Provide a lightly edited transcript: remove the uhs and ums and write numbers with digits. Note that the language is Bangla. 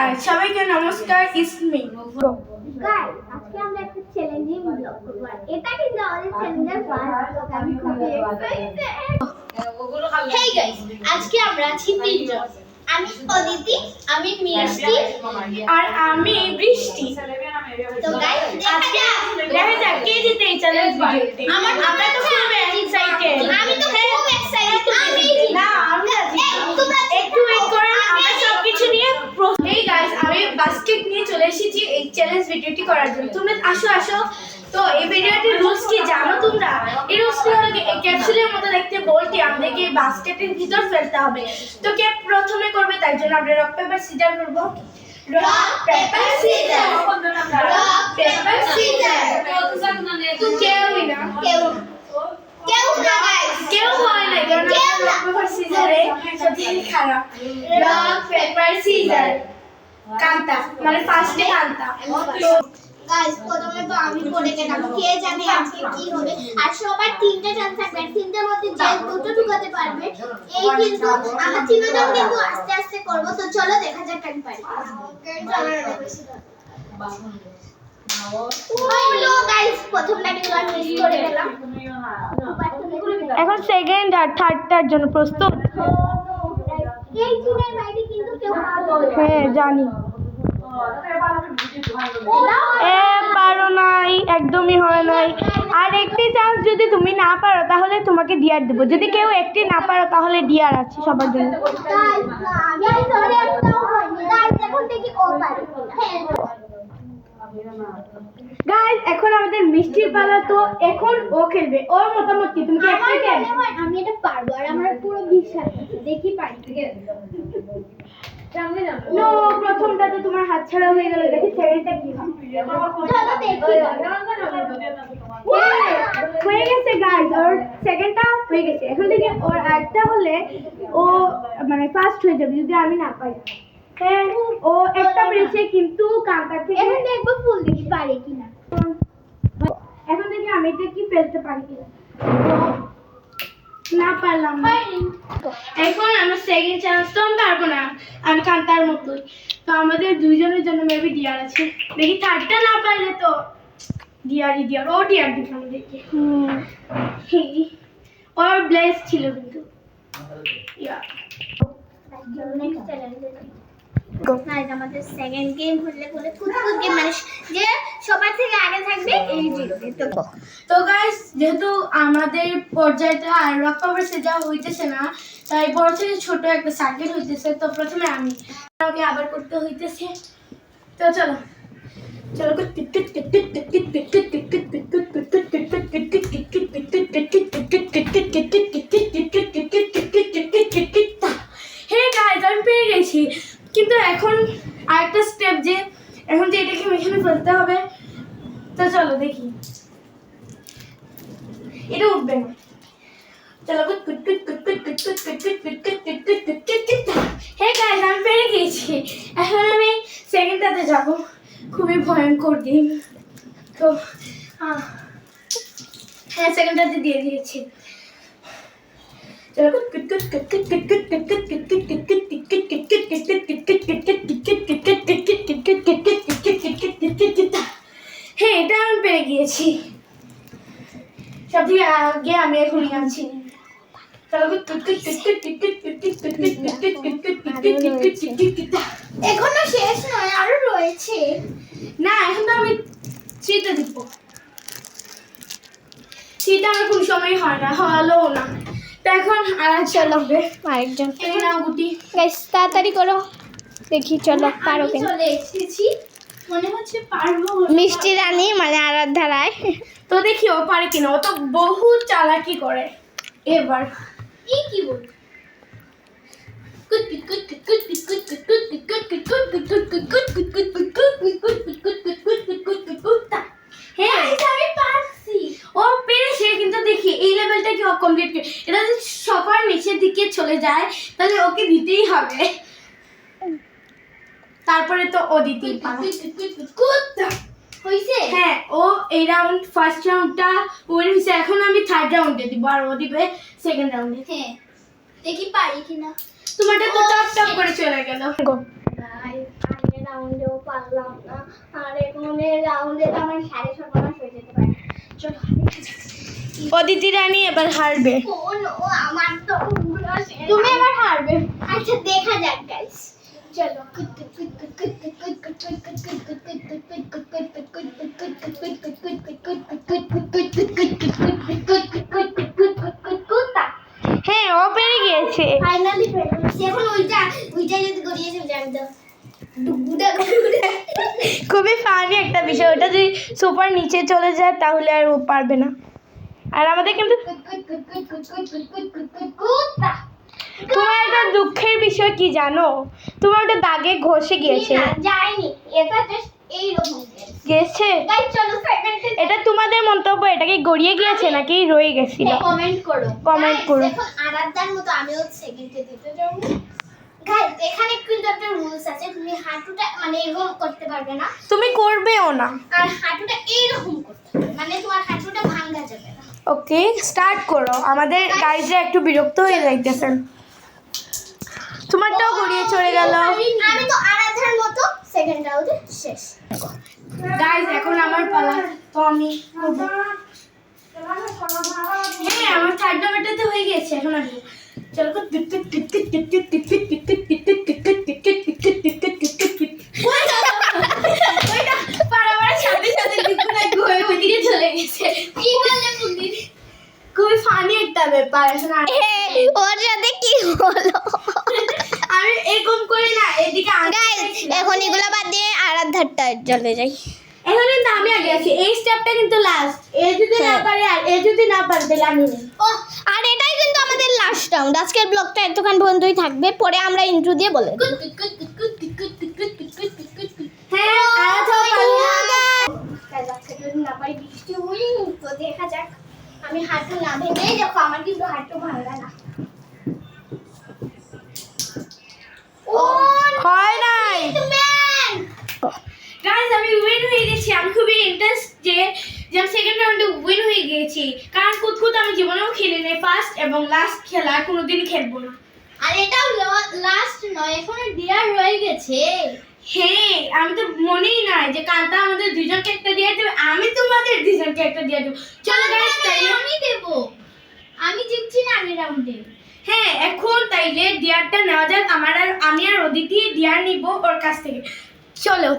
গাইস সবাইকে নমস্কার ইসমি গাইস আজকে আমরা একটা চ্যালেঞ্জিং ব্লগ করব আর এটা কিন্তু আমাদের চ্যালেঞ্জের ফার্স্ট ব্লগ আমি খুব এক্সাইটেড হেই গাইস আজকে আমরা আছি তিনজন আমি অদিতি আমি মিষ্টি আর আমি বৃষ্টি তো গাইস দেখা যাক কে জিতে এই চ্যালেঞ্জ ভিডিওতে আমরা তো খুব এক্সাইটেড আমি তো খুব এক্সাইটেড আমি না আমি তোমরা একটু ওয়েট করেন আমরা সবকিছু নিয়ে হেই গাইস আমি বাস্কেট নিয়ে চলে এসেছি এই চ্যালেঞ্জ ভিডিওটি করার জন্য তোমরা আসো তো এই ভিডিওটির রুলস কি জানো তোমরা এই রুলসটি হলো এই ক্যাপসুলের মতো দেখতে বলটি আমাদেরকে বাস্কেটের ভিতর ফেলতে হবে তো কে প্রথমে করবে তার জন্য আমরা রক পেপার সিজার করব রক পেপার সিজার তো কেউই না কেউ না গাইস কেউ হয় না কারণ রক পেপার সিজারে সত্যি খারাপ রক পেপার সিজার কান্তা মানে ফার্স্টে কান্তা তো গাইস প্রথমে তো আমি পড়ে গেলাম কে জানে আজকে কি হবে আর সবার তিনটে চান্স থাকবে তিনটের মধ্যে যে দুটো ঢুকাতে পারবে এই কিন্তু আমরা তিনজন কিন্তু আস্তে আস্তে করব তো চলো দেখা যাক কাকে পারি হ্যালো গাইস প্রথমটা কিন্তু আমি মিস করে গেলাম এখন সেকেন্ড আর থার্ডটার জন্য প্রস্তুত এই তিনের বাইরে কিন্তু কেউ পারবে হ্যাঁ জানি এ পারো নাই একদমই হয় নাই আর একটি চান্স যদি তুমি না পারো তাহলে তোমাকে ডিয়ার দেবো যদি কেউ একটি না পারো তাহলে ডিয়ার আছে সবার জন্য গাইস আমি ধরে একটাও হয়নি গাইস এখন দেখি ও পারে গাইস এখন আমাদের মিষ্টির পালা তো এখন ও খেলবে ওর মতামত কি তুমি কি এক্সাইটেড আমি এটা পারবো আর আমার পুরো বিশ্বাস আছে দেখি পারি নো প্রথমটা তো তোমার হাত ছাড়া হয়ে গেল দেখি সেকেন্ডটা কি হয় চলো দেখি হয়ে গেছে গাইস ওর সেকেন্ডটা হয়ে গেছে এখন থেকে ওর আরেকটা হলে ও মানে ফার্স্ট হয়ে যাবে যদি আমি না পাই হ্যাঁ ও একটা পেরেছে কিন্তু কাঁটা থেকে এখন দেখবো ফুল দেখি পারে কিনা এখন থেকে আমি এটা কি ফেলতে পারি কিনা না পারলাম না এখন আমার সেকেন্ড চান্স তো আমি পারবো না আমি কান্তার মতোই তো আমাদের দুইজনের জন্য মেবি ডিয়ার আছে দেখি থার্ডটা না পারলে তো ডিয়ারই ডিয়ার ও ডিয়ার দিচ্ছে আমাদেরকে ওর ব্লেস ছিল কিন্তু নেক্সট চ্যালেঞ্জ গাইস আমাদের সেকেন্ড গেম হলে কুতকুত গেম মানে যে সবার থেকে আগে থাকবে এই জিতবে তো গাইস যেহেতু আমাদের পর্যায়টা আর রক পেপার সিজার হইতেছে না তাই বড় থেকে ছোট একটা সার্কেল হইতেছে তো প্রথমে আমাকে আবার করতে হইতেছে তো চলো হে গাইস আমি পেয়ে গেছি কিন্তু এখন আরেকটা স্টেপ যে এখন যে এটাকে এখানে ফেলতে হবে তো চলো দেখি এটা উঠবে না চলো হে গাইস আমি পেরে গেছি এখন আমি সেকেন্ডটাতে যাব খুবই ভয়ঙ্কর গেম তো হ্যাঁ সেকেন্ডটাতে দিয়ে দিয়েছি চলো হ্যাঁ এটা আমি পেরে গিয়েছি সবথেকে আগে আমি এখনই আছি এখনো শেষ নয় আরো রয়েছে না এখন তো আমি থ্রিতে দিব থ্রিটা আমার কোন সময় হয় না হলো না তো এখন আর চলবে আরেকজন এই নাও গুটি গাইস তাড়াতাড়ি করো দেখি চলো পারো আমি কিনা চলে এসেছি মনে হচ্ছে পারবো মিষ্টি রানী মানে আরাধ্যা রায় তো দেখি ও পারে কিনা ও তো বহু চালাকি করে এবার এই কি বল হ্যাঁ আমি পারছি ও পেরেছে কিন্তু দেখি এই লেভেলটা কি ও কমপ্লিট করে এটা যদি সবার নিচের দিকে চলে যায় তাহলে ওকে দিতেই হবে তারপরে তো ও দিতেই পারে হইছে হ্যাঁ ও এই রাউন্ড ফার্স্ট রাউন্ডটা উইন হয়েছে এখন আমি থার্ড রাউন্ডে দিব আর ও দিবে সেকেন্ড রাউন্ডে হ্যাঁ দেখি পারি কিনা তোমারটা তো টপ টপ করে চলে গেল গাইস পারলাম না। আর এখানে রাউন্ডে তো আমার 7.5 হয়ে যেতে পারে। চলো অদিতি রানী এবার হারবে। আমার তো তুমি এবার হারবে। আচ্ছা দেখা যাক গাইস। চলো হ্যাঁ ও পেরে গিয়েছে। ফাইনালি এখন ওইটা যদি গড়িয়েছে জানি তো খুবই ফানি একটা বিষয়, ওটা যদি সুপার নিচে চলে যায় তাহলে আর ও পারবে না। আর আমাদের কিন্তু তোমার একটা দুঃখের বিষয় কি জানো, তোমার ওটা দাগে ঘষে গিয়েছে। যায়নি, এটা জাস্ট এইরকম গেছে। গাইস চলো সেকেন্ডে এটা তোমাদের মন্তব্য, এটা কি গড়িয়ে গিয়েছে নাকি রয়ে গেছিল? কমেন্ট করো। কমেন্ট করো। এখন আরাধ্যার মতো আমিও সেকেন্ডে দিতে যাব। গাইস এখানে কিন্তু একটা রুলস আছে, তুমি হাঁটুটা মানে এরকম করতে পারবে না, তুমি করবেও না। আর হাঁটুটা এইরকম করতে হবে, মানে তোমার হাঁটুটা ভাঙা যাবে না। ওকে স্টার্ট করো। আমাদের গাইজরা একটু বিরক্ত হয়ে যাইতেছেন। তোমারটাও গড়িয়ে চলে গেল। আমি তো আরাধ্যার মতো সেকেন্ড রাউন্ডে শেষ। গাইজ এখন আমার পালা, তো আমি করব। হ্যাঁ আমার থার্ড নাম্বারটাতে হয়ে গেছে, এখন আমি চলো সাথে সাথে ওইদিকে চলে গেছে। কি বললে মুন্দির? খুবই ফানি একটা ব্যাপার। এখন ওর সাথে কি হলো? আমি এরকম করি না, এদিকে গাইস এখন এগুলো বাদ দিয়ে আরাধ্যারটা চলে যাই। এখন কিন্তু আমি আগে আছি, এই স্টেপটা কিন্তু লাস্ট। এ যদি না পারে আর এ যদি না পারে তাহলে আমি win। ও আর এটাই কিন্তু আমাদের লাস্ট রাউন্ড। আজকের ব্লগটা এতক্ষণ পর্যন্তই থাকবে, পরে আমরা ইন্ট্রো দিয়ে বলে দেব। হ্যাঁ আরাধ্যাও পারলো না। গাইস আজকে যদি না পারি বৃষ্টি হই তো দেখা যাক। আমি হাঁটু না ভেঙেই দেখো, আমার কিন্তু হাঁটু ভাঙা না। ও হয় নাই। ম্যান গাইস আমি উইন হয়ে গেছি। আমি খুবই ইন্টারেস্ট যে আমি সেকেন্ড রাউন্ডে উইন হয়ে গেছি, কারণ কুতকুত আমি জীবনেও খেলি নাই। ফার্স্ট এবং লাস্ট খেলা কোনোদিন খেলবো না। আর এটাও লাস্ট নয়, এখনো ডিয়ার রয়ে গেছে। হ্যাঁ আমি তো মনেই নাই যে কালটা আমাদের দুজনকে একটা দিয়ে দেবে, আমি তোমাদের দুজনকে একটা দিয়ে দেবো। চলো গাইস তাইলে আমি দেব, আমি জিতছি না আগের রাউন্ডে। হ্যাঁ এখন তাইলে ডিয়ারটা নেওয়া যাক। আমি আর অদিতি ডিয়ার নিব ওর কাছ থেকে। চলো